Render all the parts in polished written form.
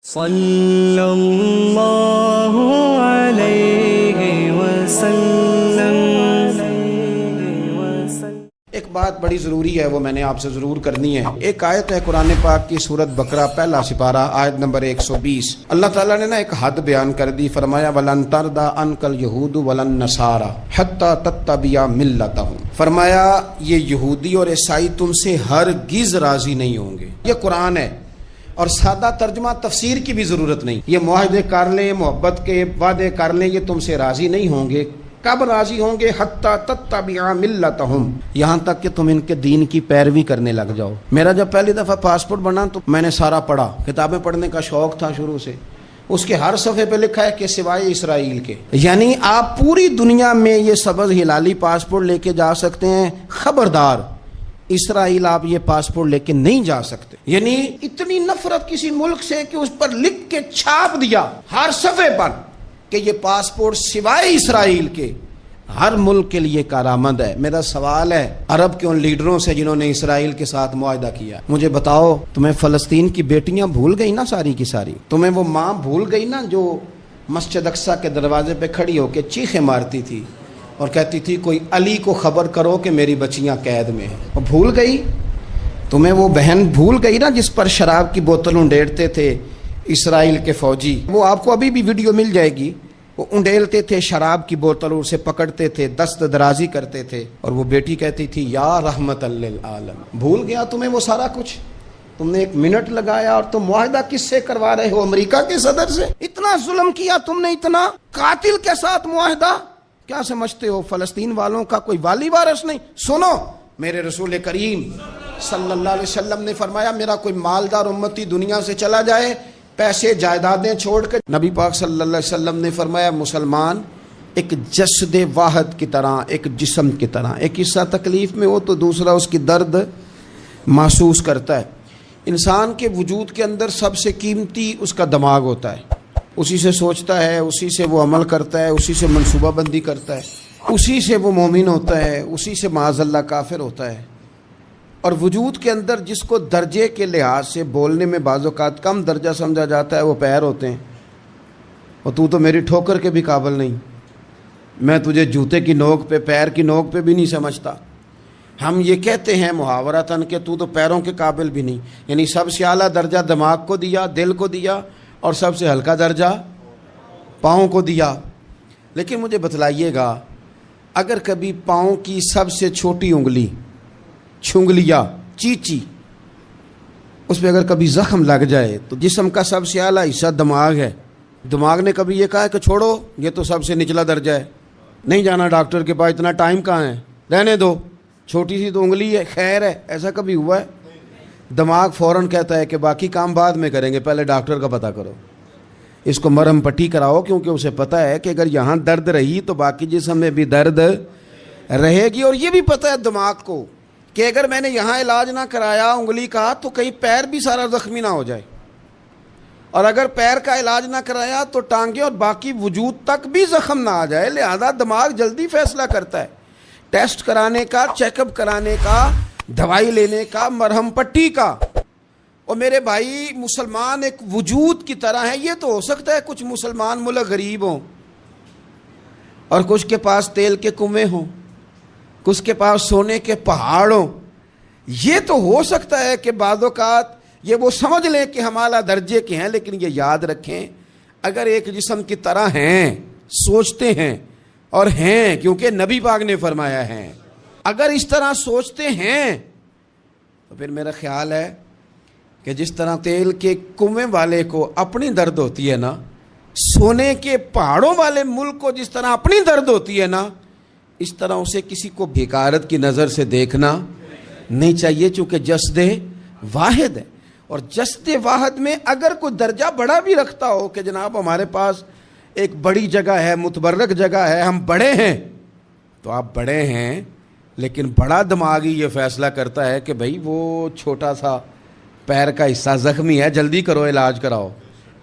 صلی اللہ علیہ وسلم۔ ایک بات بڑی ضروری ہے، وہ میں نے آپ سے ضرور کرنی ہے۔ ایک آیت ہے قرآن پاک کی سورۃ بقرہ پہلا سپارہ آیت نمبر 120۔ اللہ تعالیٰ نے ایک حد بیان کر دی، فرمایا وَلَن تَرْضَىٰ عَنْكَ الْيَهُودُ وَلَا النَّصَارَىٰ حَتَّىٰ تَتَّبِعَ مِلَّتَهُمْ۔ فرمایا یہ یہودی اور عیسائی تم سے ہرگز راضی نہیں ہوں گے۔ یہ قرآن ہے اور سادہ ترجمہ تفسیر کی بھی ضرورت نہیں۔ یہ معاہدے کر لیں، محبت کے وعدے کر لیں، یہ تم سے راضی نہیں ہوں گے۔ کب راضی ہوں گے؟ حتی تتبع ملتہم، یہاں تک کہ تم ان کے دین کی پیروی کرنے لگ جاؤ۔ میرا جب پہلی دفعہ پاسپورٹ بنا تو میں نے سارا پڑھا، کتابیں پڑھنے کا شوق تھا شروع سے۔ اس کے ہر صفحے پہ لکھا ہے کہ سوائے اسرائیل کے، یعنی آپ پوری دنیا میں یہ سبز ہلالی پاسپورٹ لے کے جا سکتے ہیں، خبردار اسرائیل آپ یہ پاسپورٹ لے کے نہیں جا سکتے۔ یعنی اتنی نفرت کسی ملک سے کہ اس پر لکھ کے چھاپ دیا ہر صفحے پر کہ یہ پاسپورٹ سوائے اسرائیل کے ہر ملک کے لیے کارآمد ہے۔ میرا سوال ہے عرب کے ان لیڈروں سے جنہوں نے اسرائیل کے ساتھ معاہدہ کیا، مجھے بتاؤ تمہیں فلسطین کی بیٹیاں بھول گئی نا ساری کی ساری؟ تمہیں وہ ماں بھول گئی نا جو مسجد اقصیٰ کے دروازے پہ کھڑی ہو کے چیخیں مارتی تھی اور کہتی تھی کوئی علی کو خبر کرو کہ میری بچیاں قید میں ہیں؟ وہ بھول گئی؟ تمہیں وہ بہن بھول گئی نا جس پر شراب کی بوتل انڈیلتے تھے اسرائیل کے فوجی؟ وہ آپ کو ابھی بھی ویڈیو مل جائے گی۔ وہ انڈیلتے تھے شراب کی بوتل، اسے پکڑتے تھے، دست درازی کرتے تھے، اور وہ بیٹی کہتی تھی یا رحمت للعالم۔ بھول گیا تمہیں وہ سارا کچھ؟ تم نے 1 منٹ لگایا اور تم معاہدہ کس سے کروا رہے ہو؟ امریکہ کے صدر سے؟ اتنا ظلم کیا تم نے، اتنا قاتل کے ساتھ معاہدہ؟ کیا سمجھتے ہو فلسطین والوں کا کوئی والی وارث نہیں؟ سنو، میرے رسول کریم صلی اللہ علیہ وسلم نے فرمایا میرا کوئی مالدار امتی دنیا سے چلا جائے، پیسے جائیدادیں چھوڑ کے، نبی پاک صلی اللہ علیہ وسلم نے فرمایا مسلمان ایک جسد واحد کی طرح، ایک جسم کی طرح، ایک حصہ تکلیف میں ہو تو دوسرا اس کی درد محسوس کرتا ہے۔ انسان کے وجود کے اندر سب سے قیمتی اس کا دماغ ہوتا ہے، اسی سے سوچتا ہے، اسی سے وہ عمل کرتا ہے، اسی سے منصوبہ بندی کرتا ہے، اسی سے وہ مومن ہوتا ہے، اسی سے معاذ اللہ کافر ہوتا ہے۔ اور وجود کے اندر جس کو درجے کے لحاظ سے بولنے میں بعض اوقات کم درجہ سمجھا جاتا ہے وہ پیر ہوتے ہیں۔ اور تو میری ٹھوکر کے بھی قابل نہیں، میں تجھے جوتے کی نوک پہ، پیر کی نوک پہ بھی نہیں سمجھتا۔ ہم یہ کہتے ہیں محاورتاً کہ تو پیروں کے قابل بھی نہیں، یعنی سب سے اعلیٰ درجہ دماغ کو دیا، دل کو دیا، اور سب سے ہلکا درجہ پاؤں کو دیا۔ لیکن مجھے بتلائیے گا اگر کبھی پاؤں کی سب سے چھوٹی انگلی، چھنگلیا، چیچی، اس پہ اگر کبھی زخم لگ جائے تو جسم کا سب سے اعلیٰ حصہ دماغ ہے، دماغ نے کبھی یہ کہا ہے کہ چھوڑو یہ تو سب سے نچلا درجہ ہے، نہیں جانا ڈاکٹر کے پاس، اتنا ٹائم کہاں ہے، رہنے دو، چھوٹی سی تو انگلی ہے، خیر ہے؟ ایسا کبھی ہوا ہے؟ دماغ فوراً کہتا ہے کہ باقی کام بعد میں کریں گے، پہلے ڈاکٹر کا پتہ کرو، اس کو مرہم پٹی کراؤ، کیونکہ اسے پتہ ہے کہ اگر یہاں درد رہی تو باقی جسم میں بھی درد رہے گی۔ اور یہ بھی پتہ ہے دماغ کو کہ اگر میں نے یہاں علاج نہ کرایا انگلی کا تو کہیں پیر بھی سارا زخمی نہ ہو جائے، اور اگر پیر کا علاج نہ کرایا تو ٹانگیں اور باقی وجود تک بھی زخم نہ آ جائے۔ لہذا دماغ جلدی فیصلہ کرتا ہے، ٹیسٹ کرانے کا، چیک اپ کرانے کا، دوائی لینے کا، مرہم پٹی کا۔ اور میرے بھائی مسلمان ایک وجود کی طرح ہے۔ یہ تو ہو سکتا ہے کچھ مسلمان ملک غریب ہوں اور کچھ کے پاس تیل کے کنویں ہوں، کچھ کے پاس سونے کے پہاڑ ہوں، یہ تو ہو سکتا ہے کہ بعض اوقات یہ وہ سمجھ لیں کہ ہم اعلیٰ درجے کے ہیں، لیکن یہ یاد رکھیں اگر ایک جسم کی طرح ہیں، سوچتے ہیں اور ہیں، کیونکہ نبی پاک نے فرمایا ہے، اگر اس طرح سوچتے ہیں تو پھر میرا خیال ہے کہ جس طرح تیل کے کنویں والے کو اپنی درد ہوتی ہے نا، سونے کے پہاڑوں والے ملک کو جس طرح اپنی درد ہوتی ہے نا، اس طرح اسے کسی کو بھیکارت کی نظر سے دیکھنا نہیں چاہیے، چونکہ جسد واحد ہے۔ اور جسد واحد میں اگر کوئی درجہ بڑا بھی رکھتا ہو کہ جناب ہمارے پاس ایک بڑی جگہ ہے، متبرک جگہ ہے، ہم بڑے ہیں، تو آپ بڑے ہیں، لیکن بڑا دماغ ہی یہ فیصلہ کرتا ہے کہ بھائی وہ چھوٹا سا پیر کا حصہ زخمی ہے، جلدی کرو علاج کراؤ،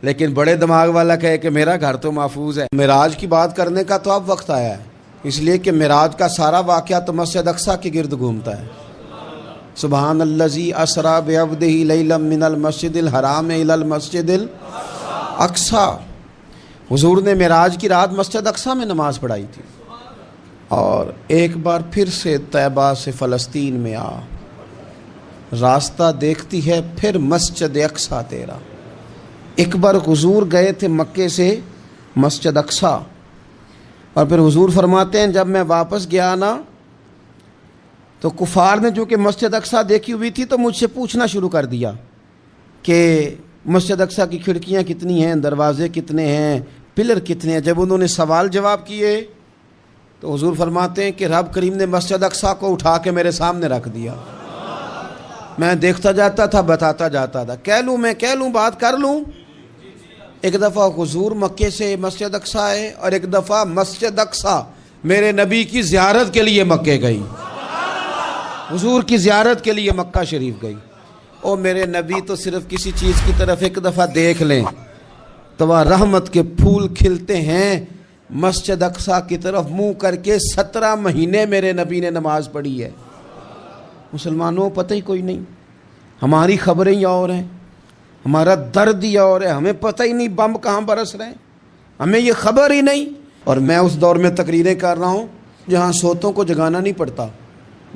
لیکن بڑے دماغ والا کہے کہ میرا گھر تو محفوظ ہے۔ معراج کی بات کرنے کا تو اب وقت آیا ہے، اس لیے کہ معراج کا سارا واقعہ تو مسجد اقصیٰ کے گرد گھومتا ہے۔ سبحان الذی اسریٰ بعبدہ لیلا من المسجد الحرام الی المسجد اقصی، حضور نے معراج کی رات مسجد اقصی میں نماز پڑھائی تھی، اور ایک بار پھر سے طیبہ سے فلسطین میں آ، راستہ دیکھتی ہے پھر مسجد اقصی تیرا۔ ایک بار حضور گئے تھے مکے سے مسجد اقصی، اور پھر حضور فرماتے ہیں جب میں واپس گیا نا تو کفار نے جو کہ مسجد اقصی دیکھی ہوئی تھی تو مجھ سے پوچھنا شروع کر دیا کہ مسجد اقصی کی کھڑکیاں کتنی ہیں، دروازے کتنے ہیں، پلر کتنے ہیں۔ جب انہوں نے سوال جواب کیے تو حضور فرماتے ہیں کہ رب کریم نے مسجد اقصی کو اٹھا کے میرے سامنے رکھ دیا، میں دیکھتا جاتا تھا، بتاتا جاتا تھا، کہہ لوں بات کر لوں۔ ایک دفعہ حضور مکے سے مسجد اقصی آئے، اور ایک دفعہ مسجد اقصی میرے نبی کی زیارت کے لیے مکے گئی، حضور کی زیارت کے لیے مکہ شریف گئی۔ اور میرے نبی تو صرف کسی چیز کی طرف ایک دفعہ دیکھ لیں تو وہ رحمت کے پھول کھلتے ہیں۔ مسجد اقصی کی طرف منہ کر کے 17 مہینے میرے نبی نے نماز پڑھی ہے۔ مسلمانوں پتہ ہی کوئی نہیں، ہماری خبریں ہی اور ہیں، ہمارا درد ہی اور ہے، ہمیں پتہ ہی نہیں بم کہاں برس رہے ہیں، ہمیں یہ خبر ہی نہیں۔ اور میں اس دور میں تقریریں کر رہا ہوں جہاں سوتوں کو جگانا نہیں پڑتا،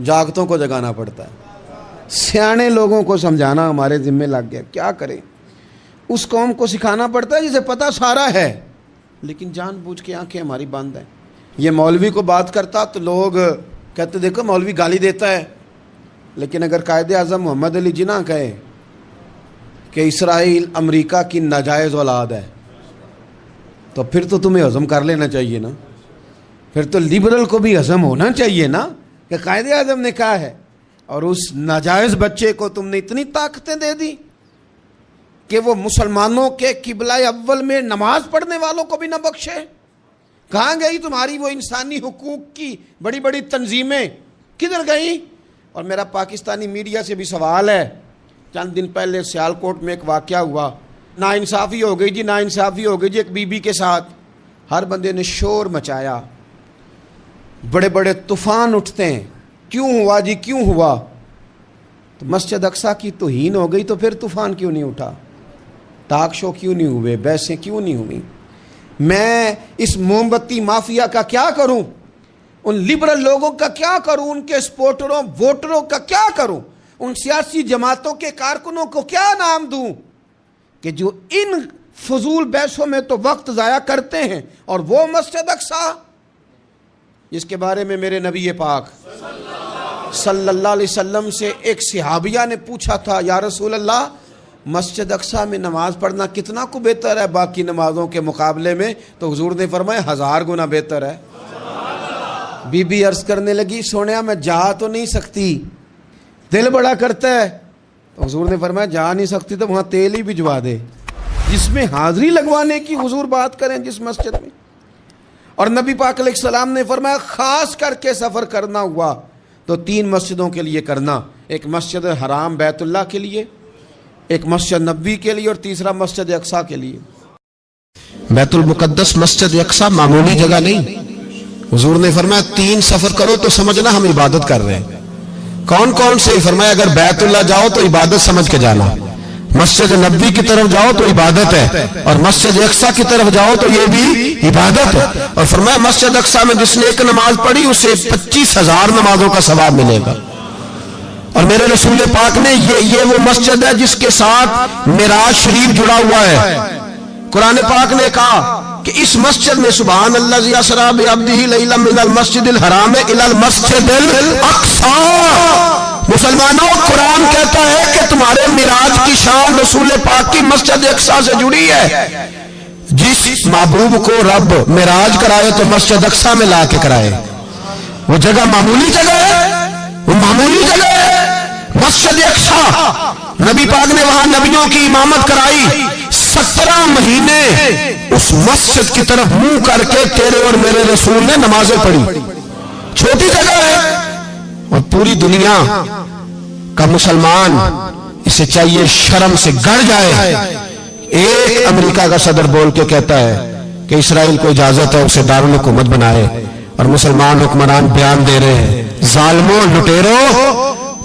جاگتوں کو جگانا پڑتا ہے۔ سیانے لوگوں کو سمجھانا ہمارے ذمہ لگ گیا، کیا کریں؟ اس قوم کو سکھانا پڑتا ہے جسے پتہ سارا ہے، لیکن جان بوجھ کے آنکھیں ہماری بند ہیں۔ یہ مولوی کو بات کرتا تو لوگ کہتے دیکھو مولوی گالی دیتا ہے، لیکن اگر قائد اعظم محمد علی جناح کہے کہ اسرائیل امریکہ کی ناجائز اولاد ہے تو پھر تو تمہیں ہضم کر لینا چاہیے نا، پھر تو لبرل کو بھی ہضم ہونا چاہیے نا کہ قائد اعظم نے کہا ہے، اور اس ناجائز بچے کو تم نے اتنی طاقتیں دے دی کہ وہ مسلمانوں کے قبلہ اول میں نماز پڑھنے والوں کو بھی نہ بخشے۔ کہاں گئی تمہاری وہ انسانی حقوق کی بڑی بڑی تنظیمیں، کدھر گئی؟ اور میرا پاکستانی میڈیا سے بھی سوال ہے، چند دن پہلے سیالکوٹ میں ایک واقعہ ہوا، ناانصافی ہو گئی جی ایک بی بی کے ساتھ، ہر بندے نے شور مچایا، بڑے بڑے طوفان اٹھتے ہیں، کیوں ہوا جی کیوں ہوا؟ تو مسجد اقصی کی توہین ہو گئی تو پھر طوفان کیوں نہیں اٹھا؟ ٹاک شو کیوں نہیں ہوئے؟ بحثیں کیوں نہیں ہوئی؟ میں اس موم بتی مافیا کا کیا کروں؟ ان لبرل لوگوں کا کیا کروں؟ ان کے سپورٹروں ووٹروں کا کیا کروں؟ ان سیاسی جماعتوں کے کارکنوں کو کیا نام دوں کہ جو ان فضول بحثوں میں تو وقت ضائع کرتے ہیں، اور وہ مسجد اقصی جس کے بارے میں میرے نبی پاک صلی اللہ علیہ وسلم سے ایک صحابیہ نے پوچھا تھا، یا رسول اللہ مسجد اقصی میں نماز پڑھنا کتنا کو بہتر ہے باقی نمازوں کے مقابلے میں؟ تو حضور نے فرمایا 1000 گنا بہتر ہے۔ بی بی عرض کرنے لگی سونیا میں جا تو نہیں سکتی، دل بڑا کرتا ہے۔ تو حضور نے فرمایا جا نہیں سکتی تو وہاں تیل ہی بھجوا دے، جس میں حاضری لگوانے کی حضور بات کریں جس مسجد میں۔ اور نبی پاک علیہ السلام نے فرمایا خاص کر کے سفر کرنا ہوا تو 3 مسجدوں کے لیے کرنا، ایک مسجد حرام بیت اللہ کے لیے، ایک مسجد نبوی کے لیے، اور تیسرا مسجد اقصی کے لیے۔ بیت المقدس مسجد اقصی معمولی جگہ نہیں، حضور نے فرمایا 3 سفر کرو تو سمجھنا ہم عبادت کر رہے ہیں۔ کون کون سے؟ فرمایا اگر بیت اللہ جاؤ تو عبادت سمجھ کے جانا، مسجد نبوی کی طرف جاؤ تو عبادت ہے، اور مسجد اقصی کی طرف جاؤ تو یہ بھی عبادت ہے۔ اور فرمایا مسجد اقصی میں جس نے ایک نماز پڑھی اسے 25,000 نمازوں کا ثواب ملے گا۔ اور میرے رسول پاک نے یہ وہ مسجد ہے جس کے ساتھ معراج شریف جڑا ہوا ہے۔ قرآن پاک نے کہا کہ اس مسجد میں سبحان اللہ اسریٰ بعبدہ لیلا من المسجد الحرام الی المسجد الاقصی۔ مسلمانوں قرآن کہتا ہے کہ تمہارے معراج کی شان رسول پاک کی مسجد اقصی سے جڑی ہے۔ جس محبوب کو رب معراج کرائے تو مسجد اقصی میں لا کے کرائے۔ وہ جگہ معمولی جگہ ہے، وہ معمولی جگہ ہے مسجد اقصی۔ نبی پاک نے وہاں نبیوں کی امامت کرائی، 17 مہینے اس مسجد کی طرف منہ کر کے تیرے اور میرے رسول نے نمازیں پڑھی۔ چھوٹی جگہ ہے، اور پوری دنیا کا مسلمان اسے چاہیے شرم سے گڑ جائے۔ ایک امریکہ کا صدر بول کے کہتا ہے کہ اسرائیل کو اجازت ہے اسے دارالحکومت بنائے، اور مسلمان حکمران بیان دے رہے ہیں ظالموں لٹیروں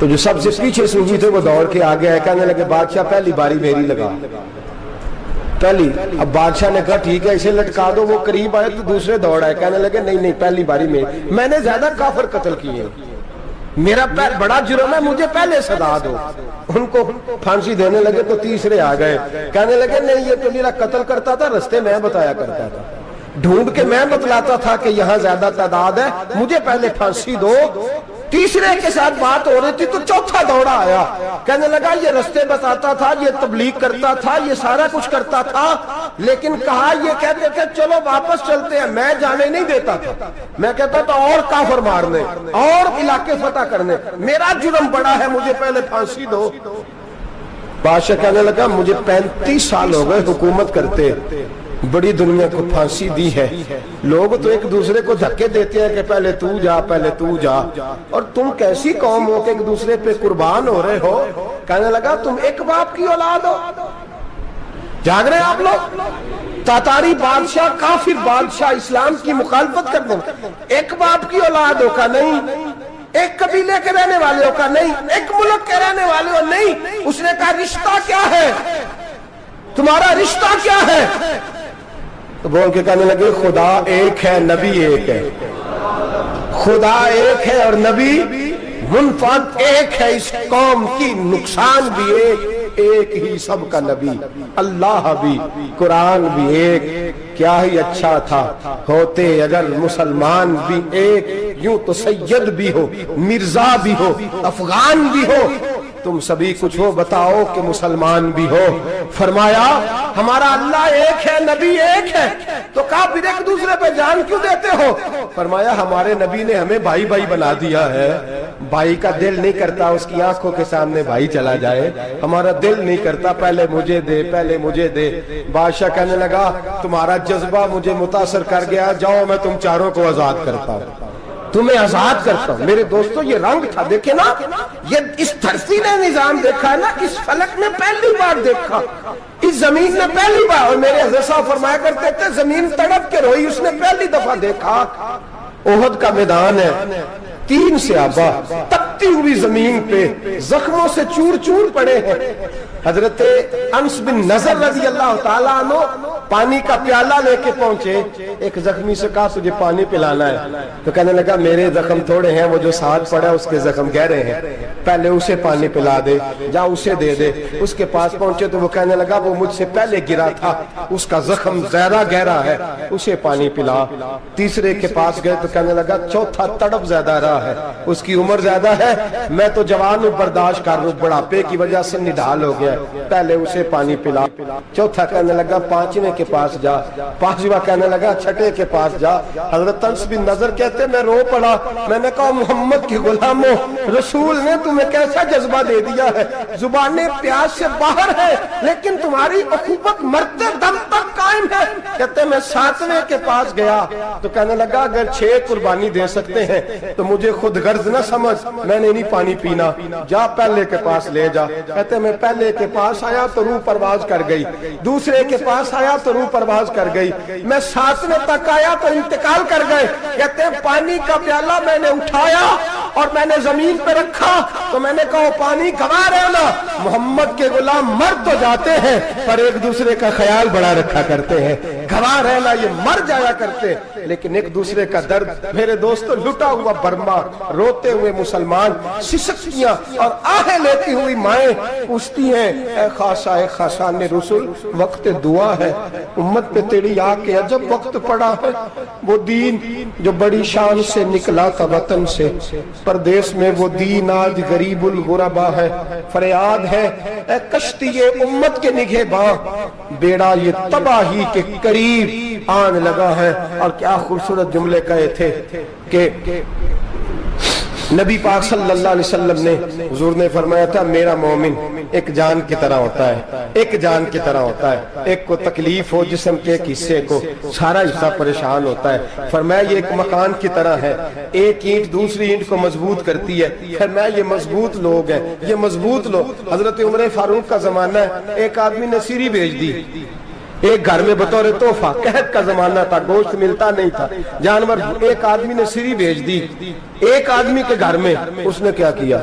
تو جو سب سے پیچھے صوفی تھے وہ دوڑ کے آگے آئے, کہنے لگے بادشاہ پہلی باری میری لگا پہلی. اب بادشاہ نے کہا ٹھیک ہے اسے لٹکا دو. وہ قریب آئے تو دوسرے دوڑ آئے, کہنے لگے نہیں نہیں پہلی باری میں نے زیادہ کافر قتل کیے, میرا بڑا جرم ہے, مجھے پہلے سزا دو. ان کو پھانسی دینے لگے تو تیسرے آ گئے, کہنے لگے نہیں یہ تو میرا قتل کرتا تھا, رستے میں بتایا کرتا تھا, ڈھونڈ کے میں بتلاتا تھا کہ یہاں زیادہ تعداد ہے, مجھے پہلے پھانسی دو. تیسرے کے ساتھ بات ہو رہی تھی تو چوتھا دوڑا آیا, کہنے لگا یہ رستے بتاتا تھا, یہ تبلیغ کرتا تھا, یہ سارا کچھ کرتا تھا, لیکن کہا یہ کہتے تھے چلو واپس چلتے ہیں, میں جانے نہیں دیتا تھا, میں کہتا تھا اور کافر مارنے اور علاقے فتح کرنے, میرا جرم بڑا ہے, مجھے پہلے پھانسی دو. بادشاہ کہنے لگا مجھے 35 سال ہو گئے حکومت کرتے, بڑی دنیا کو پھانسی دی ہے, لوگ تو ایک دوسرے کو دھکے دیتے ہیں کہ پہلے تو جا پہلے تو جا, اور تم کیسی قوم ہو کہ ایک دوسرے پہ قربان ہو رہے ہو. کہنے لگا تم ایک باپ کی اولاد ہو. جاگ رہے ہیں آپ لوگ؟ تاتاری بادشاہ کافر بادشاہ اسلام کی مخالفت کر دیں, ایک باپ کی اولاد ہو کا نہیں, ایک قبیلے کے رہنے والے ہو کا نہیں, ایک ملک کے رہنے والے ہو نہیں. اس نے کہا رشتہ کیا ہے تمہارا, رشتہ کیا ہے؟ تو بول کے کہنے لگے خدا ایک ہے نبی ایک ہے, خدا ایک ہے اور نبی منفرد ایک ہے, اس قوم کی نقصان بھی ایک ہی سب کا نبی, اللہ بھی قرآن بھی ایک. کیا ہی اچھا تھا ہوتے اگر مسلمان بھی ایک, یوں تو سید بھی ہو مرزا بھی ہو افغان بھی ہو, تم سبھی کچھ ہو بتاؤ کہ مسلمان بھی ہو. فرمایا ہمارا اللہ ایک ہے نبی ایک ہے, تو کہا پھر ایک دوسرے پہ جان کیوں دیتے ہو؟ فرمایا ہمارے نبی نے ہمیں بھائی بھائی بنا دیا ہے, بھائی کا دل نہیں کرتا اس کی آنکھوں کے سامنے بھائی چلا جائے, ہمارا دل نہیں کرتا پہلے مجھے دے پہلے مجھے دے. بادشاہ کہنے لگا تمہارا جذبہ مجھے متاثر کر گیا, جاؤ میں تم چاروں کو آزاد کرتا ہوں, تمہیں آزاد کرتا ہوں. میرے دوستو یہ رنگ تھا, دیکھیں نا, یہ اس دھرتی نے نظام دیکھا ہے نا, اس فلک نے پہلی بار دیکھا, اس زمین نے پہلی بار, اور میرے حضرت صاحب فرمایا کرتے تھے زمین تڑپ کے روئی, اس نے پہلی دفعہ دیکھا. احد کا میدان ہے, 3 صحابہ تپتی ہوئی زمین پہ زخموں سے چور چور پڑے ہیں. حضرت انس بن نضر رضی اللہ تعالیٰ عنہ پانی کا پیالہ لے کے پہنچے, ایک زخمی سے کہا تجھے پانی پلانا ہے, تو کہنے لگا میرے زخم تھوڑے ہیں, وہ جو ساتھ پڑا اس کے زخم گہرے ہیں, پہلے اسے پانی پلا دے, جا اسے دے دے. اس کے پاس پہنچے تو وہ کہنے لگا وہ مجھ سے پہلے گرا تھا, اس کا زخم زیادہ گہرا ہے, اسے پانی پلا. تیسرے کے پاس گئے تو کہنے لگا چوتھا تڑپ زیادہ رہا ہے, اس کی عمر زیادہ ہے, میں تو جوان ہوں برداشت کر لوں, بڑھاپے کی وجہ سے نڈھال ہو گیا, پہلے اسے پانی پلا. چوتھا کہنے لگا 5ویں کے پاس جا, 5واں کہنے لگا 6ٹھے کے پاس جا. حضرت انس بن نضر کہتے میں رو پڑا, میں نے کہا محمد کے غلاموں, رسول نے تمہیں کیسا جذبہ دے دیا ہے, زبانیں پیاس سے باہر ہے لیکن تمہاری اخوت مرتے دم تک قائم ہے. کہتے میں 7ویں کے پاس گیا تو کہنے لگا اگر 6 قربانی دے سکتے ہیں تو مجھے خود غرض نہ سمجھ, میں نے نہیں پانی پینا, جا پہلے کے پاس لے جا. کہتے میں پہلے کے پاس آیا تو روح پرواز کر گئی, دوسرے کے پاس آیا تو روح پرواز کر گئی, میں 7ویں تک آیا تو انتقال کر گئے. کہتے ہیں پانی کا پیالہ میں نے اٹھایا اور میں نے زمین پہ رکھا تو میں نے کہا پانی گوا رہنا, محمد کے غلام مر تو جاتے ہیں پر ایک دوسرے کا خیال بڑا رکھا کرتے ہیں, گوا رہنا یہ مر جایا کرتے لیکن ایک دوسرے کا درد. میرے دوستو لٹا ہوا برما, روتے ہوئے مسلمان, سسکیاں اور آہیں لیتی ہوئی مائیں پوچھتی ہیں اے خاصا اے خاصان رسول, وقت دعا ہے, امت پہ تیری آ کے عجب وقت پڑا ہے. وہ دین جو بڑی شان سے نکلا تھا وطن سے, پردیس میں وہ دین آج غریب الغربا ہے. فریاد ہے اے کشتی امت کے نگہباں, بیڑا یہ تباہی کے قریب آن لگا ہے. اور کیا خوبصورت جملے کہے تھے کہ نبی پاک صلی اللہ علیہ وسلم نے, حضور نے فرمایا تھا میرا مومن ایک جان کی طرح ہوتا ہے, ایک جان کی طرح ہوتا ہے, ایک کو تکلیف ہو جسم کے ایک حصے کو سارا حصہ پریشان ہوتا ہے. فرمایا یہ ایک مکان کی طرح ہے, ایک اینٹ دوسری اینٹ کو مضبوط کرتی ہے. فرمایا یہ مضبوط لوگ ہیں, یہ مضبوط لوگ. حضرت عمر فاروق کا زمانہ ہے, ایک آدمی نے سیری بھیج دی ایک گھر میں بطور تحفہ, قحط کا زمانہ تھا, گوشت ملتا نہیں تھا, جانور. ایک آدمی نے سری بھیج دی ایک آدمی کے گھر میں, اس نے کیا کیا,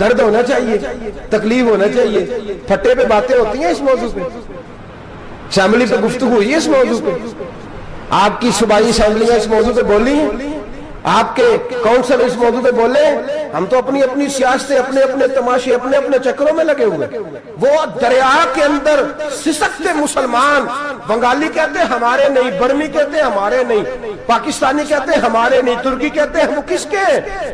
درد ہونا چاہیے, تکلیف ہونا چاہیے. پھٹے پہ باتیں ہوتی ہیں اس موضوع پہ, اسمبلی پہ گفتگو ہوئی ہے اس موضوع پہ, آپ کی صوبائی اسمبلیاں اس موضوع پہ بولی ہیں, آپ کے کونسل اس موضوع پہ بولے. ہم تو اپنی اپنی سیاستیں, اپنے اپنے تماشے, اپنے اپنے چکروں میں لگے ہوئے. وہ دریا کے اندر سسکتے مسلمان, بنگالی کہتے ہیں ہمارے نہیں, برمی کہتے ہیں ہمارے نہیں, پاکستانی کہتے ہیں ہمارے نہیں, ترکی کہتے ہیں, وہ کس کے ہیں؟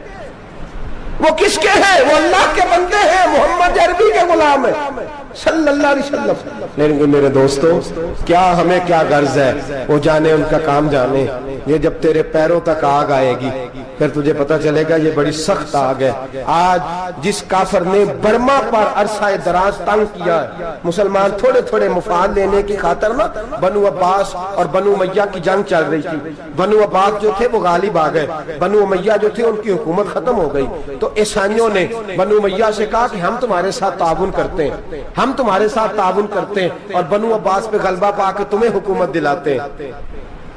وہ کس کے ہیں؟ وہ اللہ کے بندے ہیں, محمد عربی کے غلام ہیں صلی اللہ علیہ وسلم. لیکن میرے دوستو, کیا ہمیں کیا غرض ہے, وہ جانے ان کا کام جانے. یہ جب تیرے پیروں تک آگ آئے گی پھر تجھے پتہ چلے گا یہ بڑی سخت آگ ہے. آج جس کافر نے برما پر عرصہ دراز تنگ کیا ہے, مسلمان تھوڑے تھوڑے مفاد لینے کی خاطر نا, بنو عباس اور بنو امیہ کی جنگ چل رہی تھی. بنو عباس جو تھے وہ غالب آ گئے, بنو امیہ جو تھے ان کی حکومت ختم ہو گئی. تو عیسائیوں نے بنو امیہ سے کہا کہ ہم تمہارے ساتھ تعاون کرتے ہیں, ہم تمہارے ساتھ تعاون کرتے ہیں اور بنو عباس پہ غلبہ پا کے تمہیں حکومت دلاتے ہیں.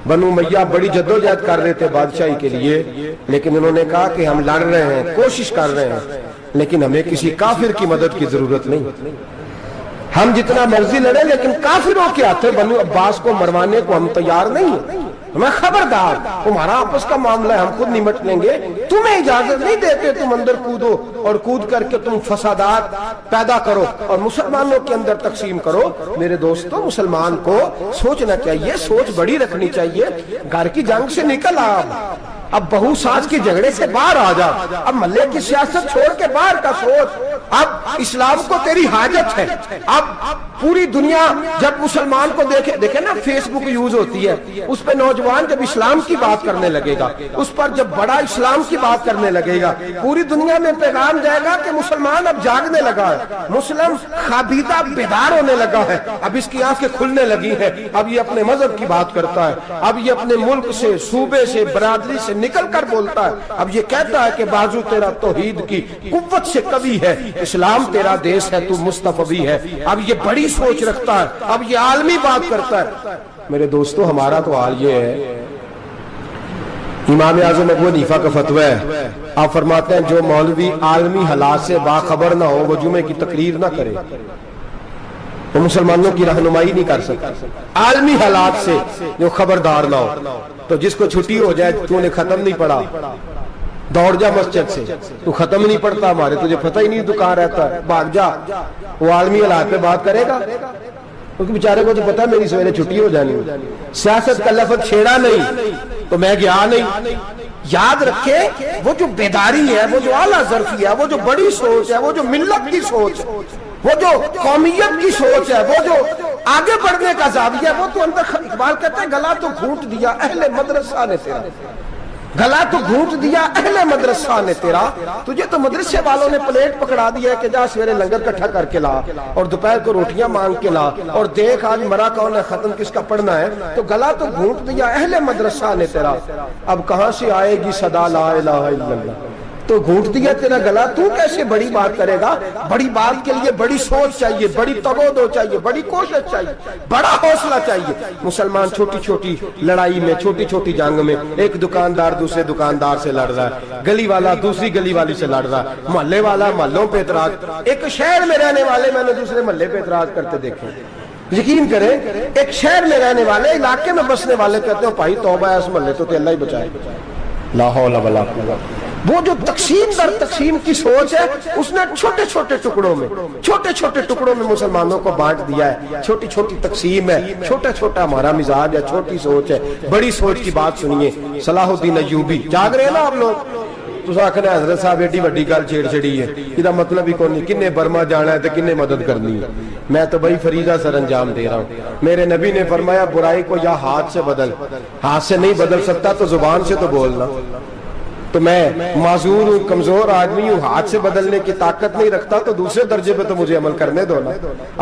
بنو امیہ بڑی جدوجہد کر رہے تھے بادشاہی کے لیے, لیکن انہوں نے کہا کہ ہم لڑ رہے ہیں, کوشش کر رہے ہیں, لیکن ہمیں کسی کافر کی مدد کی ضرورت نہیں. ہم جتنا مرضی لڑیں لیکن کافروں کے ہاتھ بنو عباس کو مروانے کو ہم تیار نہیں ہیں. ہمیں خبردار, تمہارا آپس کا معاملہ ہے, ہم خود نمٹ لیں گے, تمہیں اجازت نہیں دیتے تم اندر کودو اور کود کر کے تم فسادات پیدا کرو اور مسلمانوں کے اندر تقسیم کرو. میرے دوستو, مسلمان کو سوچنا چاہیے, سوچ بڑی رکھنی چاہیے. گھر کی جنگ سے نکل آ, اب بہو ساز کے جھگڑے سے باہر آ جا, اب محلے کی سیاست چھوڑ کے باہر کا سوچ. اب اسلام کو تیری حاجت ہے. اب پوری دنیا جب مسلمان کو دیکھے نا, فیس بک یوز ہوتی ہے, اس پہ نوجوان جب اسلام کی بات کرنے لگے گا, اس پر جب بڑا اسلام کی بات کرنے لگے گا, پوری دنیا میں پیغام جائے گا کہ مسلمان اب جاگنے لگا ہے, مسلم خوابیدہ بیدار ہونے لگا ہے, اب اس کی آنکھیں کھلنے لگی ہیں, اب یہ اپنے مذہب کی بات کرتا ہے, اب یہ اپنے ملک سے, صوبے سے, برادری سے نکل کر بولتا ہے. اب یہ کہتا ہے کہ بازو تیرا توحید کی قوت سے قوی ہے, اسلام تیرا دیس ہے, تو مصطفی ہے. اب یہ بڑی سوچ رکھتا ہے, اب یہ عالمی بات کرتا ہے. میرے دوستو, ہمارا تو حال یہ ہے, امام اعظم ابو حنیفہ کا فتویٰ ہے, آپ فرماتے ہیں جو مولوی عالمی حالات سے باخبر نہ ہو وہ جمعے کی تقریر نہ کرے, وہ مسلمانوں کی رہنمائی نہیں کر سکتا. عالمی حالات سے جو خبردار نہ ہو, تو جس کو چھٹی ہو جائے, تو نے ختم نہیں پڑھا, دوڑ جا مسجد سے, تو ختم نہیں پڑھتا ہمارے, تجھے پتہ ہی نہیں تو کہاں رہتا ہے, بھاگ جا. وہ عالمی حالات پہ بات کرے گا, کیونکہ بیچارے کو تو پتہ ہے میری سویرے چھٹی ہو جانی. سیاست کا لفظ چھیڑا نہیں تو میں گیا نہیں. یاد رکھے, وہ جو بیداری ہے, وہ جو اعلیٰ ظرفی ہے, وہ جو بڑی سوچ ہے, وہ جو ملت کی سوچ ہے, وہ جو قومیت کی سوچ ہے, وہ جو آگے بڑھنے کا زاویہ ہے, وہ تو اندر. اقبال کہتا ہے گلا تو گھونٹ دیا اہل مدرسہ نے تیرا, گلا تو گھونٹ دیا اہل مدرسہ نے تیرا. تجھے تو مدرسے والوں نے پلیٹ پکڑا دیا کہ جا سویرے لنگر کٹھا کر کے لا اور دوپہر کو روٹیاں مانگ کے لا, اور دیکھ آج مرا کون ہے, ختم کس کا پڑھنا ہے. تو گلا تو گھونٹ دیا اہل مدرسہ نے تیرا, اب کہاں سے آئے گی صدا لا الہ الا اللہ. تو گھونٹ دیا تیرا گلا, تو کیسے بڑی بات کرے گا؟ بڑی بات کے لیے بڑی سوچ چاہیے, بڑی تبودو چاہیے, بڑی کوشش چاہیے, بڑا حوصلہ چاہیے. مسلمان چھوٹی چھوٹی لڑائی میں, چھوٹی چھوٹی جنگ میں, ایک دکاندار دوسرے دکاندار سے لڑ رہا ہے, گلی والا دوسری گلی والی سے لڑ رہا ہے, محلے والا محلوں پہ اعتراض. ایک شہر میں رہنے والے میں نے دوسرے محلے پہ اعتراض کرتے دیکھے. یقین کریں, ایک شہر میں رہنے والے, علاقے میں بسنے والے کہتے ہیں بھائی توبہ ہے اس محلے تو اللہ ہی بچائے. لا حول ولا قوت. وہ جو تقسیم در تقسیم کی سوچ ہے, اس نے چھوٹے چھوٹے ٹکڑوں میں مسلمانوں کو بانٹ دیا ہے. چھوٹی چھوٹی تقسیم ہے, چھوٹا چھوٹا ہمارا مزاج ہے, چھوٹی سوچ ہے. بڑی سوچ کی بات سنیے. صلاح الدین ایوبی, جاگ رہے ہیں نا آپ لوگ, تو آخر حضرت صاحب ایڈی وڈی گل چھیڑ چھڑی ہے, یہ مطلب ہی کون نہیں, کنے برما جانا ہے تو کنے مدد کرنی ہے. میں تو بڑی فریضہ سر انجام دے رہا ہوں. میرے نبی نے فرمایا برائی کو یا ہاتھ سے بدل, ہاتھ سے نہیں بدل سکتا تو زبان سے تو بولنا. تو میں معذور ہوں, کمزور آدمی ہوں, ہاتھ سے بدلنے کی طاقت نہیں رکھتا, تو دوسرے درجے پہ تو مجھے عمل کرنے دو نا.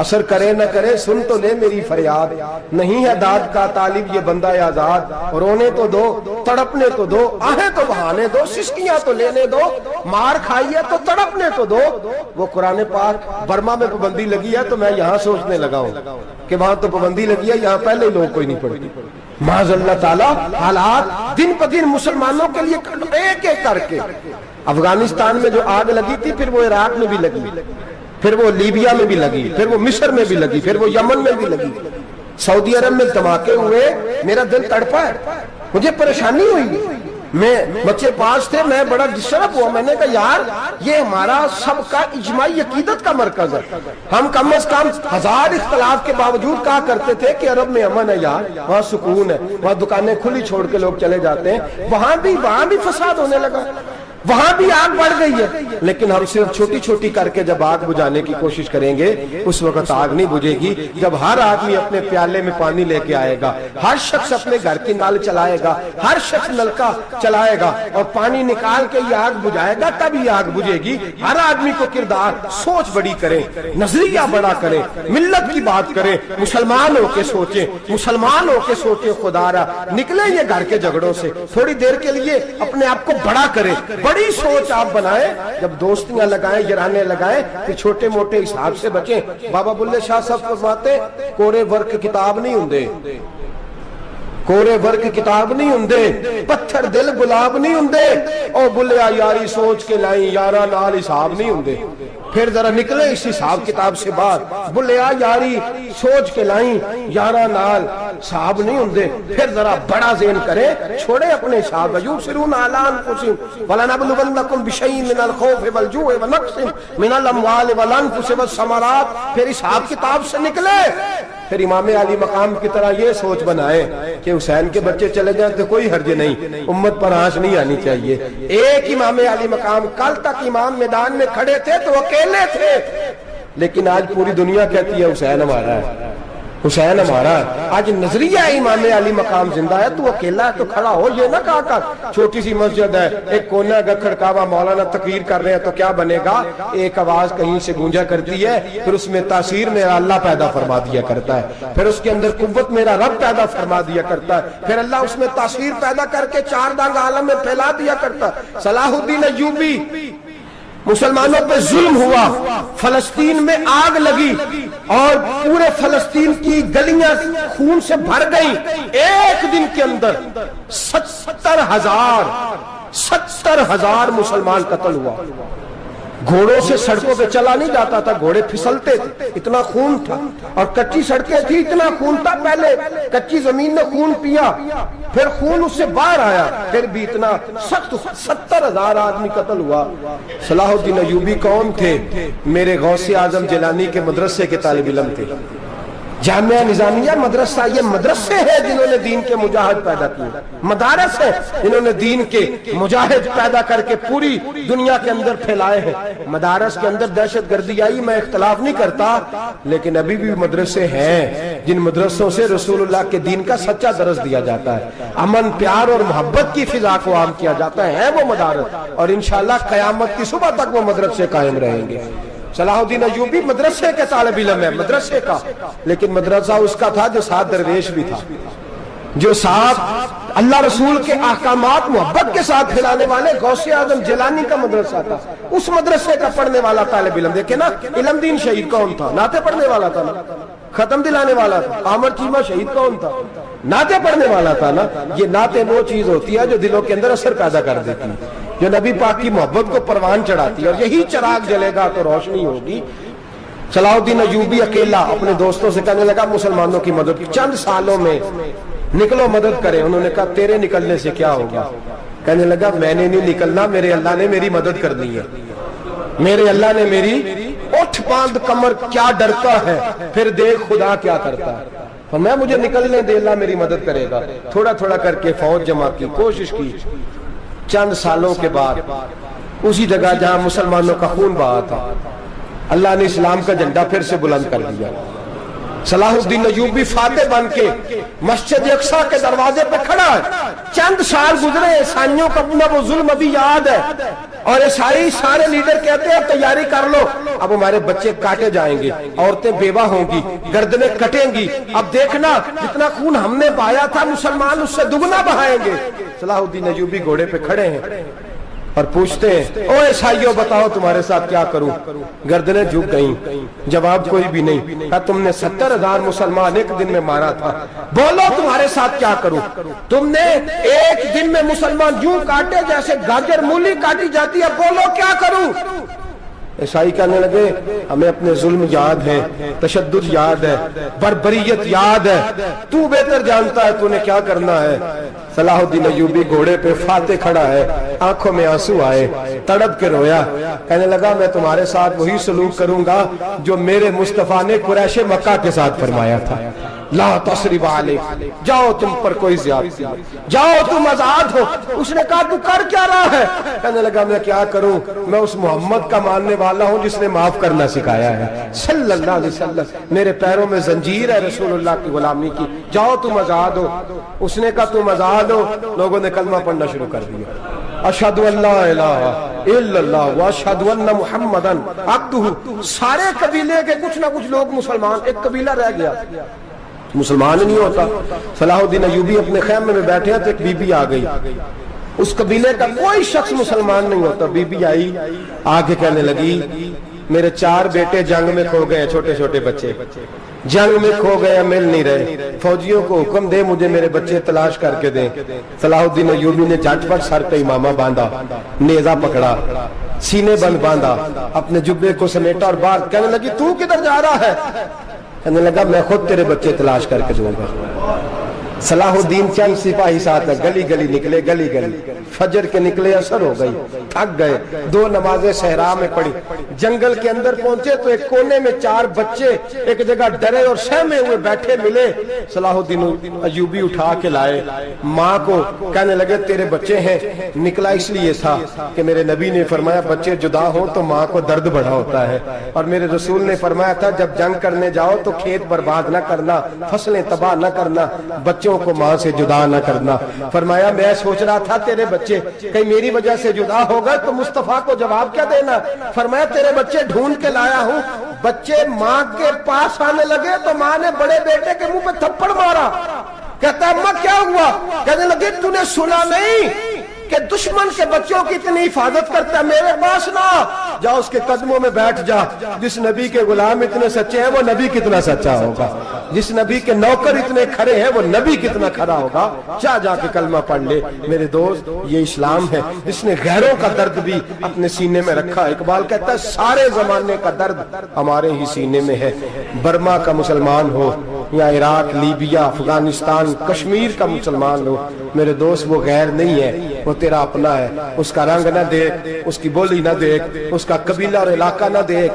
اثر کرے نہ کرے سن تو لے میری فریاد, نہیں ہے داد کا طالب یہ بندہ آزاد. رونے تو دو, تڑپنے تو دو, آہیں تو بہانے دو, سسکیاں تو لینے دو, مار کھائیے تو تڑپنے تو دو. وہ قرآن پاک, برما میں پابندی لگی ہے تو میں یہاں سوچنے لگا ہوں کہ وہاں تو پابندی لگی ہے, یہاں پہلے ہی لوگ کوئی نہیں پڑھتی. معاذ اللہ تعالی حالات دن پہ دن مسلمانوں کے لیے ایک ایک کر کے افغانستان میں جو آگ لگی تھی پھر وہ عراق میں بھی لگی, پھر وہ لیبیا میں بھی لگی, پھر وہ مصر میں بھی لگی, پھر وہ یمن میں بھی لگی, سعودی عرب میں دھماکے ہوئے, میرا دل تڑپا ہے, مجھے پریشانی ہوئی, میں بچے پاس تھے, میں بڑا ڈسٹرب ہوا, میں نے کہا یار یہ ہمارا سب کا اجماعی عقیدت کا مرکز ہے, ہم کم از کم 1000 اختلاف کے باوجود کہا کرتے تھے کہ عرب میں امن ہے یار, وہاں سکون ہے, وہاں دکانیں کھلی چھوڑ کے لوگ چلے جاتے ہیں, وہاں بھی فساد ہونے لگا, وہاں بھی آگ بڑھ گئی ہے. لیکن ہم صرف چھوٹی چھوٹی کر کے جب آگ بجھانے کی کوشش کریں گے اس وقت آگ نہیں بجھے گی. جب ہر آدمی اپنے پیالے میں پانی لے کے آئے گا, ہر شخص اپنے گھر کی نل چلائے گا, ہر شخص نلکا چلائے گا اور پانی نکال کے یہ آگ بجھائے گا, تب یہ آگ بجھے گی. ہر آدمی کو کردار, سوچ بڑی کرے, نظریہ بڑا کرے, ملت کی بات کرے, مسلمان ہو کے سوچیں, مسلمان ہو کے سوچیں. خدا را نکلے یہ گھر کے جھگڑوں سے, تھوڑی دیر کے لیے اپنے آپ کو بڑا کرے, بڑی سوچ آپ بنائیں. جب دوستیاں لگائیں, یارانے لگائیں, کہ چھوٹے موٹے حساب سے بچیں. بابا بلے شاہ صاحب فرماتے کورے ورک کتاب نہیں ہوندے, کورے ورک کتاب نہیں ہوندے, پتھر دل گلاب نہیں ہوندے, او بلیا یاری سوچ کے لائیں, یارا نال حساب نہیں ہوندے. پھر ذرا نکلے اس حساب کتاب سے باہر, بلیا یاری سوچ کے لائیں, یارا نال حساب نہیں ہوندے. پھر ذرا بڑا ذہن کرے, چھوڑے اپنے حساب. یبصرون علی انفسہم ولنبلونکم بشیء من الخوف والجوع ونقص من الاموال والانفس والثمرات. پھر حساب کتاب سے نکلے, پھر امام علی مقام کی طرح یہ سوچ بنائے کہ حسین کے بچے چلے جائیں تو کوئی حرج نہیں, امت پر آنچ نہیں آنی چاہیے. ایک امام علی مقام, کل تک امام میدان میں کھڑے تھے تو اکیلے تھے, لیکن آج پوری دنیا کہتی ہے حسین ہمارا ہے, حسین ہمارا ہے. آج نظریہ امام علی مقام زندہ ہے, تو اکیلا ہے تو کھڑا ہو. یہ نہ کہا کر چھوٹی سی مسجد ہے, ایک کونا ہے کھڑکاوا, مولانا تقریر کر رہے ہیں تو کیا بنے گا, ایک آواز کہیں سے گونجا کرتی ہے, پھر اس میں تاثیر میرا اللہ پیدا فرما دیا کرتا ہے, پھر اس کے اندر قوت میرا رب پیدا فرما دیا کرتا ہے, پھر اللہ اس میں تاثیر پیدا کر کے 4 دانگ عالم میں پھیلا دیا کرتا ہے. صلاح الدین ایوبی, مسلمانوں پہ ظلم ہوا, فلسطین میں آگ لگی اور پورے فلسطین کی گلیاں خون سے بھر گئیں. ایک دن کے اندر 70,000 مسلمان قتل ہوا. گھوڑوں سے سڑکوں پہ چلا نہیں جاتا تھا, گھوڑے پھسلتے تھے, اتنا خون تھا, اور کچی سڑکیں تھی, اتنا خون تھا. پہلے کچی زمین نے خون پیا, پھر خون اس سے باہر آیا, پھر بھی اتنا سخت 70,000 آدمی قتل ہوا. صلاح الدین ایوبی کون تھے؟ میرے غوث اعظم جیلانی کے مدرسے کے طالب علم تھے. جامعہ نظامیہ مدرسہ, یہ مدرسے ہیں جنہوں نے دین کے مجاہد پیدا کیے, مدارس ہیں جنہوں نے دین کے مجاہد پیدا کر کے پوری دنیا کے اندر پھیلائے ہیں. مدارس کے اندر دہشت گردی آئی, میں اختلاف نہیں کرتا, لیکن ابھی بھی مدرسے ہیں جن مدرسوں سے رسول اللہ کے دین کا سچا درس دیا جاتا ہے, امن پیار اور محبت کی فضا کو عام کیا جاتا ہے وہ مدارس, اور انشاءاللہ قیامت کی صبح تک وہ مدرسے قائم رہیں گے. صلاح الدین ایوبی مدرسے کے طالب علم ہے, مدرسے کا, لیکن مدرسہ اس کا تھا جو ساتھ درویش بھی تھا, جو ساتھ اللہ رسول کے احکامات محبت کے ساتھ پھیلانے والے غوث اعظم جیلانی کا مدرسہ تھا. اس مدرسے کا پڑھنے والا طالب علم, دیکھیں نا, علم دین شہید کون تھا؟ نعتیں پڑھنے والا تھا نا, ختم دلانے والا تھا. عامر چیمہ شہید کون تھا؟ نعتیں پڑھنے والا تھا نا. یہ نعتیں وہ چیز ہوتی ہے جو دلوں کے اندر اثر پیدا کر دیتی ہے, جو نبی پاک کی محبت کو پروان چڑھاتی ہے, اور یہی چراغ جلے گا تو روشنی ہوگی. صلاح الدین ایوبی اکیلا اپنے دوستوں سے کہنے لگا مسلمانوں کی مدد, چند سالوں میں نکلو مدد کریں. انہوں نے کہا تیرے نکلنے سے کیا ہوگا؟ کہنے لگا میں نے نہیں نکلنا, میرے اللہ نے میری مدد کرنی ہے, میرے اللہ نے میری, اٹھ باندھ کمر کیا ڈرتا ہے, پھر دیکھ خدا کیا کرتا ہے. میں مجھے نکلنے دے, اللہ میری مدد کرے گا. تھوڑا تھوڑا کر کے فوج جمع کی, کوشش کی. چند سالوں کے بعد اسی جگہ جہاں مسلمانوں کا خون بہا تھا, اللہ نے اسلام کا جھنڈا پھر سے بلند کر دیا. صلاح الدین ایوبی فاتح بن کے مسجد اقصیٰ کے دروازے پہ کھڑا ہے. چند سال گزرے, عیسائیوں کا اپنا وہ ظلم ابھی یاد ہے, اور عیسائی سارے لیڈر کہتے ہیں تیاری کر لو, اب ہمارے بچے کاٹے جائیں گے, عورتیں بیوہ ہوں گی, گردنیں کٹیں گی, اب دیکھنا جتنا خون ہم نے بہایا تھا مسلمان اس سے دگنا بہائیں گے. صلاح الدین ایوبی گھوڑے پہ کھڑے ہیں اور پوچھتے ہیں او عیسائیوں بتاؤ تمہارے ساتھ کیا کروں؟ گردنیں جھک گئیں، جواب کوئی بھی نہیں۔ کہا تم نے 70,000 مسلمان ایک دن میں مارا تھا، بولو تمہارے ساتھ کیا کروں؟ تم نے ایک دن میں مسلمان یوں کاٹے جیسے گاجر مولی کاٹی جاتی ہے، بولو کیا کروں؟ عیسائی کہنے لگے ہمیں اپنے ظلم یاد ہے، تشدد یاد ہے، بربریت یاد ہے، تو بہتر جانتا ہے تو نے کیا کرنا ہے۔ صلاح الدین ایوبی گھوڑے پہ فاتح کھڑا ہے، آنکھوں میں آنسو آئے، تڑپ کے رویا، کہنے لگا میں تمہارے ساتھ وہی سلوک کروں گا جو میرے مصطفیٰ نے قریش مکہ کے ساتھ فرمایا تھا، لا تصریب علیک، جاؤ تم پر کوئی زیادتی، جاؤ تم آزاد ہو۔ اس نے کہا تو کر کیا رہا ہے؟ کہنے لگا میں کیا کروں، میں اس محمد کا ماننے والا ہوں جس نے معاف کرنا سکھایا ہے صلی اللہ علیہ وسلم، میرے پیروں میں زنجیر ہے رسول اللہ کی غلامی کی، جاؤ تم آزاد ہو۔ اس نے کہا تم آزاد ہو، لوگوں نے کلمہ پڑھنا شروع کر دیا، اشہد ان لا الہ الا اللہ واشہد ان محمدن عبدہ۔ سارے قبیلے کے کچھ نہ کچھ لوگ مسلمان، ایک قبیلہ رہ گیا مسلمان نہیں ہوتا۔ صلاح الدین ایوبی اپنے خیمے میں بیٹھے ہیں تو ایک بی بی آ گئی، اس قبیلے کا کوئی شخص مسلمان نہیں ہوتا۔ بی بی آئی، آگے کہنے لگی میرے 4 بیٹے جنگ میں کھو گئے، چھوٹے چھوٹے بچے جنگ میں کھو گئے، مل نہیں رہے، فوجیوں کو حکم دے مجھے میرے بچے تلاش کر کے دیں۔ صلاح الدین ایوبی نے جھٹ پٹ سر پہ امامہ باندھا، نیزہ پکڑا، سینے بند باندھا، اپنے جبے کو سمیٹا اور باہر کہنے لگی تو کدھر جا رہا ہے؟ کہنے لگا میں خود تیرے بچے تلاش کر کے دوں گا۔ صلاح الدین چند سپاہی ساتھ گلی گلی نکلے، گلی گلی فجر کے نکلے، اثر ہو گئی، تھک گئے، 2 نمازیں صحرا میں پڑھی، جنگل کے اندر پہنچے تو ایک کونے میں 4 بچے ایک جگہ ڈرے اور سہمے ہوئے بیٹھے ملے۔ صلاح الدین ایوبی اٹھا کے لائے، ماں کو کہنے لگے تیرے بچے ہیں، نکلا اس لیے تھا کہ میرے نبی نے فرمایا بچے جدا ہوں تو ماں کو درد بڑا ہوتا ہے، اور میرے رسول نے فرمایا تھا جب جنگ کرنے جاؤ تو کھیت برباد نہ کرنا، فصلیں تباہ نہ کرنا، بچوں کو ماں سے جدا نہ کرنا۔ فرمایا میں سوچ رہا تھا تیرے بچے کہیں میری وجہ سے جدا ہو گئے تو مصطفیٰ کو جواب کیا دینا۔ فرمایا تیرے بچے ڈھونڈ کے لایا ہوں۔ بچے ماں کے پاس آنے لگے تو ماں نے بڑے بیٹے کے منہ پہ تھپڑ مارا، کہتا اماں کیا ہوا؟ کہنے لگے تو نے سنا نہیں کہ دشمن کے بچوں کی اتنی حفاظت کرتا ہے، میرے پاس نہ جا، اس کے قدموں میں بیٹھ جا۔ جس نبی کے غلام اتنے سچے ہیں وہ نبی کتنا سچا ہوگا، جس نبی کے نوکر اتنے کھڑے ہیں وہ نبی کتنا کھڑا ہوگا، جا کے کلمہ پڑھ لے۔ میرے دوست یہ اسلام ہے جس نے غیروں کا درد بھی اپنے سینے میں رکھا۔ اقبال کہتا ہے سارے زمانے کا درد ہمارے ہی سینے میں ہے، برما کا مسلمان ہو یا عراق، لیبیا، افغانستان، کشمیر کا مسلمان ہو، میرے دوست وہ غیر نہیں ہے، وہ تیرا اپنا ہے۔ اس کا رنگ نہ دیکھ، اس کی بولی نہ دیکھ، اس کا قبیلہ اور علاقہ نہ دیکھ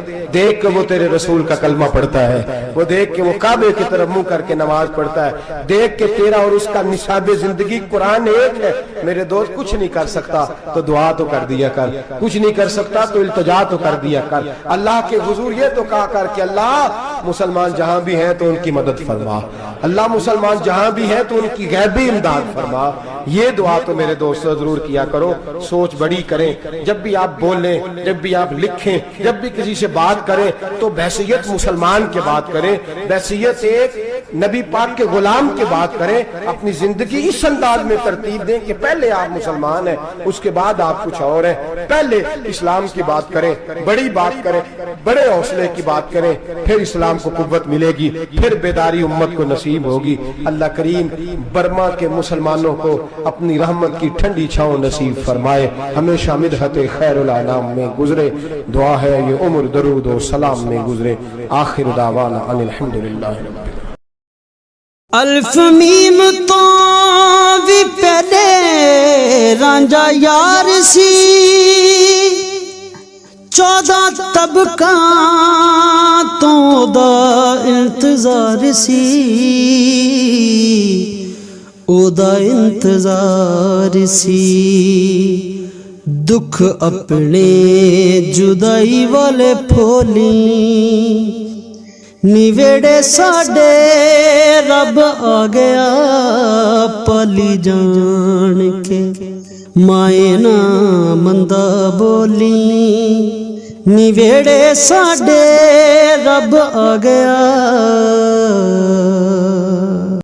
کہ وہ تیرے رسول کا کلمہ پڑھتا ہے، وہ دیکھ کہ وہ کعبے کی طرف منہ کر کے نماز پڑھتا ہے، دیکھ کہ تیرا اور اس کا نصاب زندگی قرآن ایک ہے۔ میرے دوست کچھ نہیں کر سکتا تو دعا تو کر دیا کر، کچھ نہیں کر سکتا تو التجا تو کر دیا کر۔ اللہ کے حضور یہ تو کہا کر کہ اللہ مسلمان جہاں بھی ہیں تو ان کی مدد فرما، اللہ مسلمان جہاں بھی ہیں تو ان کی غیبی امداد فرما۔ یہ دعا تو میرے دوستو ضرور کیا کرو، سوچ بڑی کریں، جب بھی آپ بولیں، جب بھی آپ لکھیں، جب بھی کسی سے بات کریں تو بحیثیت مسلمان کے بات کریں، بحیثیت ایک نبی پاک کے غلام کے بات کریں، اپنی زندگی اس انداز میں ترتیب دیں کہ پہلے آپ مسلمان ہیں، اس کے بعد آپ کچھ اور ہیں، پہلے اسلام کی بات کریں، بڑی بات کریں، بڑے حوصلے کی بات کریں، پھر اسلام کو قوت ملے گی، پھر بیداری امت کو نصیب ہوگی۔ اللہ کریم برما کے مسلمانوں کو اپنی رحمت کی ٹھنڈی چھاؤں نصیب فرمائے، ہمیشہ مدحت خیر الانام میں گزرے، دعا ہے یہ عمر درود و سلام میں گزرے۔ آخر دعوانا ان الحمدللہ رب العالمین۔ الف میم تو بھی پہلے رانجا یار سی، 14 طبقہ تو دا انتظار سی، او دا انتظار سی، دکھ اپنے جدائی والے پھولی، نیویڑے ساڈے رب آ گیا پالی جان کے، مائیں نہ مندہ بولی، نیویڑے ساڈے رب آ گیا